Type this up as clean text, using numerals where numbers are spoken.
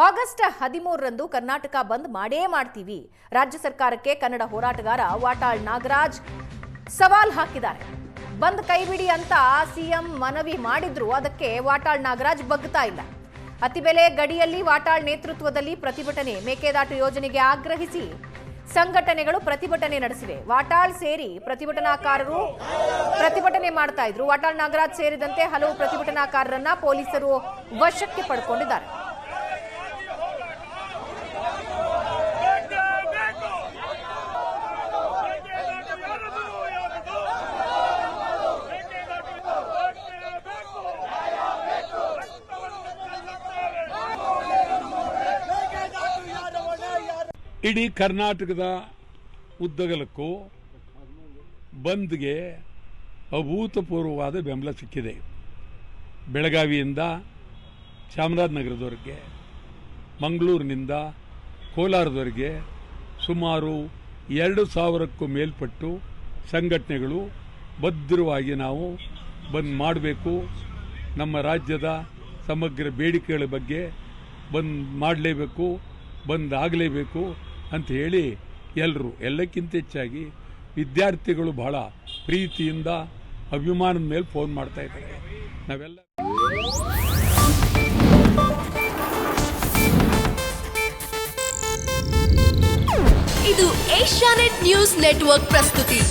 August 13ರಂದು Karnataka bandh ಮಾಡೇ ಮಾಡ್ತೀವಿ. ರಾಜ್ಯ ಸರ್ಕಾರಕ್ಕೆ ಕನ್ನಡ ಹೋರಾಟಗಾರ ವಾಟಾಳ್ ನಾಗರಾಜ್ ಸವಾಲ್ ಹಾಕಿದ್ದಾರೆ. ಬಂದ್ ಕೈಬಿಡಿ ಅಂತ ಸಿಎಂ ಮನವಿ ಮಾಡಿದ್ರು, ಅದಕ್ಕೆ ವಾಟಾಳ್ ನಾಗರಾಜ್ ಬಗ್ತಾ ಇಲ್ಲ. ಅತಿಬೆಲೆ ಗಡಿಯಲ್ಲಿ ವಾಟಾಳ್ ನೇತೃತ್ವದಲ್ಲಿ ಪ್ರತಿಭಟನೆ. ಮೇಕೆದಾಟು ಯೋಜನೆಗೆ ಆಗ್ರಹಿಸಿ ಸಂಘಟನೆಗಳು ಪ್ರತಿಭಟನೆ ನಡೆಸಿವೆ. ವಾಟಾಳ್ ಸೇರಿ ಪ್ರತಿಭಟನಾಕಾರರು ಪ್ರತಿಭಟನೆ ಮಾಡ್ತಾ ಇದ್ರು. ವಾಟಾಳ್ ನಾಗರಾಜ್ ಸೇರಿದಂತೆ ಹಲವು ಪ್ರತಿಭಟನಾಕಾರರನ್ನ ಪೊಲೀಸರು ವಶಕ್ಕೆ ಪಡೆದುಕೊಂಡಿದ್ದಾರೆ. ಇಡೀ ಕರ್ನಾಟಕದ ಉದ್ದಗಲಕ್ಕೂ ಬಂದ್ಗೆ ಅಭೂತಪೂರ್ವವಾದ ಬೆಂಬಲ ಸಿಕ್ಕಿದೆ. ಬೆಳಗಾವಿಯಿಂದ ಚಾಮರಾಜನಗರದವರೆಗೆ, ಮಂಗಳೂರಿನಿಂದ ಕೋಲಾರದವರೆಗೆ ಸುಮಾರು 2,000ಕ್ಕೂ ಮೇಲ್ಪಟ್ಟು ಸಂಘಟನೆಗಳು ಭದ್ರವಾಗಿ ನಾವು ಬಂದ್ ಮಾಡಬೇಕು, ನಮ್ಮ ರಾಜ್ಯದ ಸಮಗ್ರ ಬೇಡಿಕೆಗಳ ಬಗ್ಗೆ ಬಂದ್ ಮಾಡಲೇಬೇಕು, ಬಂದ್ ಆಗಲೇಬೇಕು ಅಂತ ಹೇಳಿ ಎಲ್ಲಕ್ಕಿಂತ ಹೆಚ್ಚಾಗಿ ವಿದ್ಯಾರ್ಥಿಗಳು ಬಹಳ ಪ್ರೀತಿಯಿಂದ ಅಭಿಮಾನದ ಮೇಲೆ ಫೋನ್ ಮಾಡ್ತಾ ಇದ್ದಾರೆ. ನಾವೆಲ್ಲ ಇದು ಏಷ್ಯಾನೆಟ್ ನ್ಯೂಸ್ ನೆಟ್ವರ್ಕ್ ಪ್ರಸ್ತುತಿ.